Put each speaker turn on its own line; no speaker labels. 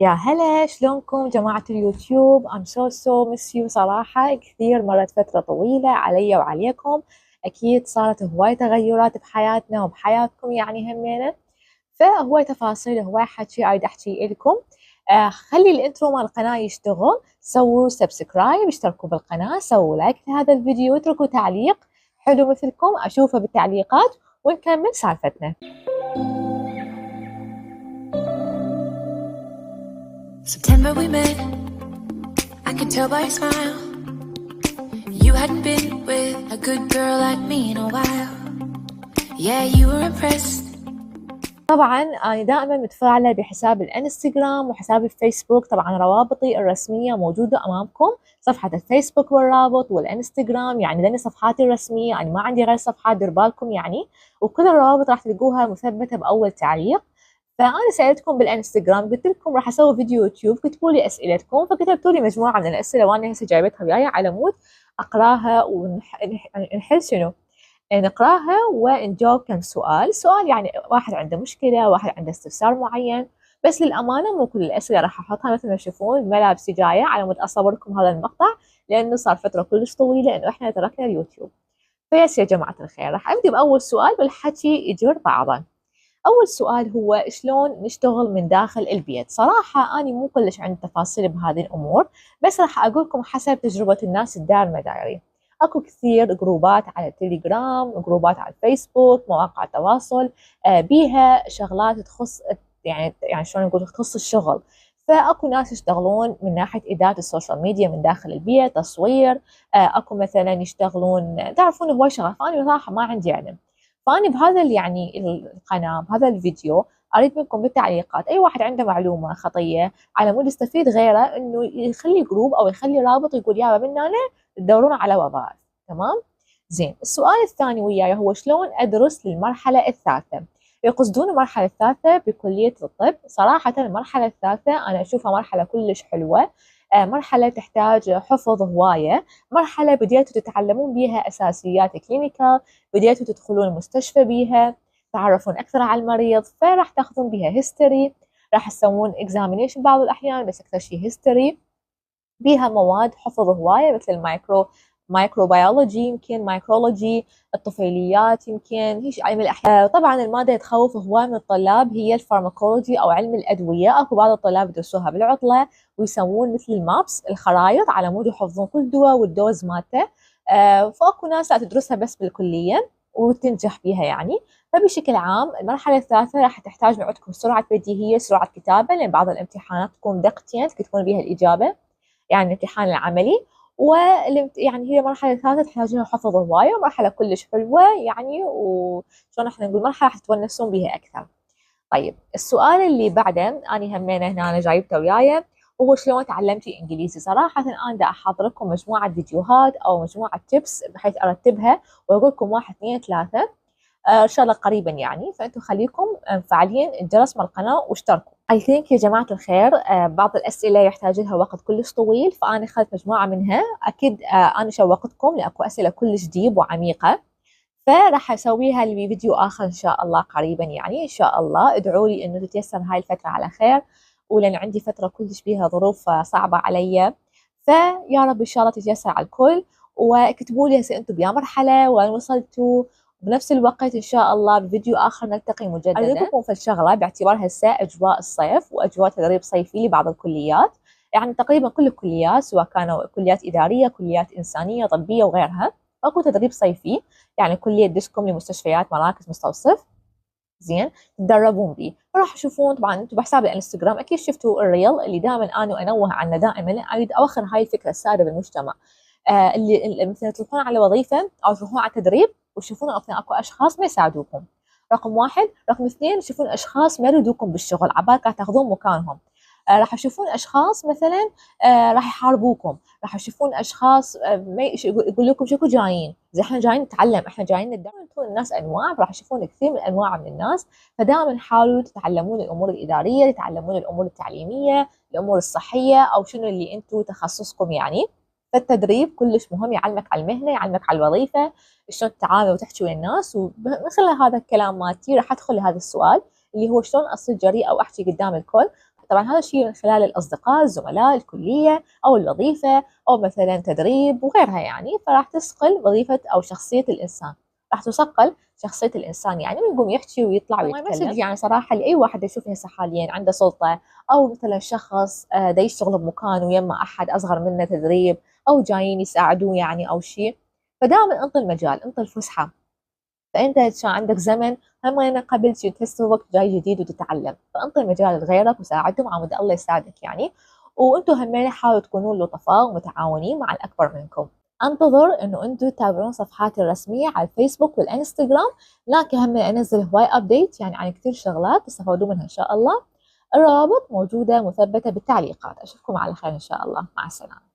يا هلا، شلونكم جماعة اليوتيوب؟ I'm so miss you صراحة. كثير مرت فترة طويلة علي وعليكم. أكيد صارت هواي تغيرات بحياتنا وبحياتكم يعني همينة، فهواي تفاصيل هواي حكي أريد أحكي لكم. خلي الانترو مال القناة يشتغل، سووا سبسكرايب، اشتركوا بالقناة، سووا لايك لهذا الفيديو، اتركوا تعليق حلو مثلكم أشوفه بالتعليقات ونكمل سالفتنا.
September we met, I could tell by your smile. You hadn't been with a good girl like me in a while. Yeah, you were impressed.
طبعا أنا دائما متفاعلة بحساب الانستغرام وحساب الفيسبوك، طبعا روابطي الرسمية موجودة أمامكم، صفحة الفيسبوك والرابط والانستغرام، يعني لأن صفحاتي الرسمية، يعني ما عندي غير صفحات دير بالكم يعني، وكل الروابط راح تلقوها مثبتة بأول تعليق. فأنا سألتكم بالانستغرام، قلت لكم راح أسوي فيديو يوتيوب، كتبوا لي أسئلتكم، فكتبتوا لي مجموعة من الأسئلة وأنا هسه جايبتها وياي على مود أقراها ونحل شنو؟ نقراها ونجاوب كم سؤال يعني واحد عنده مشكلة، واحد عنده استفسار معين. بس للأمانة مو كل الأسئلة راح أحطها مثل ما تشوفون ملابسي جاية على مود أصور لكم هذا المقطع، لأنه صار فترة كلش طويلة إنه إحنا تركنا اليوتيوب. فيس يا جماعة الخير، راح أبدي بأول سؤال والحكي يجر بعضه. أول سؤال هو شلون نشتغل من داخل البيت؟ صراحة أنا مو كلش عندي تفاصيل بهذه الأمور، بس راح أقول لكم حسب تجربة الناس الدار مداري. اكو كثير جروبات على التليجرام، جروبات على الفيسبوك، مواقع التواصل بيها شغلات تخص، يعني شلون نقول، تخص الشغل. فاكو ناس يشتغلون من ناحيه اداره السوشيال ميديا من داخل البيت، تصوير. اكو مثلا يشتغلون، تعرفون هواي شغلات، فانا صراحه ما عندي علم. فأنا بهذا يعني القناة، بهذا الفيديو، أريد منكم بالتعليقات أي واحد عنده معلومة خطية على مود يستفيد غيره، إنه يخلي جروب أو يخلي رابط يقول يابا من هنا تدورون على وظائف. تمام؟ زين، السؤال الثاني وياي هو شلون أدرس للمرحلة الثالثة؟ يقصدون المرحلة الثالثة بكلية الطب. صراحة المرحلة الثالثة أنا أشوفها مرحلة كلش حلوة، مرحلة تحتاج حفظ هواية، مرحلة بديتوا تتعلمون بيها أساسيات كلينيكال، بديتوا تدخلون المستشفى بيها، تعرفون أكثر على المريض، فراح تاخذون بيها هيستوري، راح تسوون اكزامينيشن بعض الأحيان، بس أكثر شيء هيستوري. بيها مواد حفظ هواية مثل مايكروبيولوجي، يمكن مايكرولوجي، الطفيليات، يمكن هيش علم الأحياء. طبعا المادة تخوف هواية من الطلاب هي الفارماكولوجي أو علم الأدوية. أكو بعض الطلاب يدرسوها بالعطلة ويسوون مثل المابس، الخرائط، على مود يحفظون كل دواء والدوز مالته. فأكو ناس لا تدرسها بس بالكلية وتنجح بيها يعني. فبشكل عام المرحلة الثالثة راح تحتاج من عندكم سرعة بديهية، سرعة كتابة، لأن بعض الامتحانات تكون دقيقتين تكتبون بها الإجابة، يعني الامتحان العملي. يعني هي مرحلة ثالثة تحتاجون حفظ هواية، ومرحلة كلش حلوة يعني، وشلون احنا نقول مرحلة راح تتونسون بها أكثر. طيب السؤال اللي بعده أنا همينه هنا أنا جايبته وياي، وهو شلون تعلمتي إنجليزي؟ صراحة أنا دا أحضر لكم مجموعة فيديوهات أو مجموعة تيبس بحيث أرتبها وأقول لكم واحد اثنين ثلاثة ان شاء الله قريبا يعني. فانتم خليكم فعالين الجرس مال القناه واشتركوا. اي ثينك يا جماعه الخير بعض الاسئله يحتاج لها وقت كلش طويل، فانا اخذت مجموعه منها. اكيد انا شوقتكم لاكو اسئله كلش ديب وعميقه، فراح اسويها لفيديو اخر ان شاء الله قريبا يعني. ان شاء الله ادعوا لي انه تتيسر هاي الفتره على خير، ولان عندي فتره كلش بيها ظروف صعبه علي، فيا رب ان شاء الله تتيسر على الكل. واكتبوا لي هسه انتم بيا مرحله وين وصلتوا. بنفس الوقت ان شاء الله بفيديو اخر نلتقي مجددا. اريدكم في الشغله باعتبار هسه اجواء الصيف واجواء تدريب صيفي لبعض الكليات، يعني تقريبا كل الكليات سواء كانوا كليات اداريه، كليات انسانيه، طبيه وغيرها، اكو تدريب صيفي، يعني كليه تدشكم لمستشفيات، مراكز، مستوصف، زين، تدربون بيه. راح تشوفون طبعا انتم بحساب الانستغرام اكيد شفتوا الريل اللي دائما انا انوه عنه دائما، اريد اوخر هاي الفكره السائده بالمجتمع. اللي مثلا تروحون على وظيفه او تروحون على تدريب وتشوفون اكو اشخاص ما يساعدوكم، رقم واحد. رقم اثنين، تشوفون اشخاص ما يريدوكم بالشغل عبالك راح تاخذون مكانهم. راح تشوفون اشخاص مثلا راح يحاربوكم، راح تشوفون اشخاص ما يقول لكم شكو جايين، زي احنا جايين نتعلم، احنا جايين ندرب. الناس انواع، راح تشوفون كثير من انواع من الناس. فدائما حاولوا تتعلمون الامور الاداريه، تتعلمون الامور التعليميه، الامور الصحيه، او شنو اللي انتم تخصصكم يعني. فالتدريب كلش مهم، يعلمك على المهنه، يعلمك على الوظيفه، شلون تتعامل وتحكي ويا الناس. ومن خلال هذا الكلام مالتي راح ادخل لهذا السؤال اللي هو شلون اصير جريئه واحكي قدام الكل. طبعا هذا الشيء من خلال الأصدقاء، الزملاء، الكلية أو الوظيفة أو مثلا تدريب وغيرها يعني. فراح تثقل وظيفة أو شخصية الإنسان، راح تثقل شخصية الإنسان يعني، ويقوم يحكي ويطلع ويتكلم. يعني صراحة لأي واحد يشوف هسه حاليا عنده سلطة، أو مثلا شخص دا يشتغل بمكان ويما أحد أصغر منه تدريب أو جايين يساعدوه يعني أو شيء، فدائما انطي المجال، انطي الفسحة. فأنت كان عندك زمن هم أنا قبل تحس وقت جاي جديد وتتعلم، فانطي المجال لغيرك وساعدهم عمود الله يساعدك يعني. وانتم همين حاولوا تكونوا لطفاء ومتعاونين مع الأكبر منكم. انتظر انه انتم تتابعون صفحاتي الرسميه على الفيسبوك والانستغرام، لكن هم انزل هواي ابديت يعني عن كثير شغلات تستفادوا منها ان شاء الله. الروابط موجوده مثبته بالتعليقات. اشوفكم على خير ان شاء الله، مع السلامه.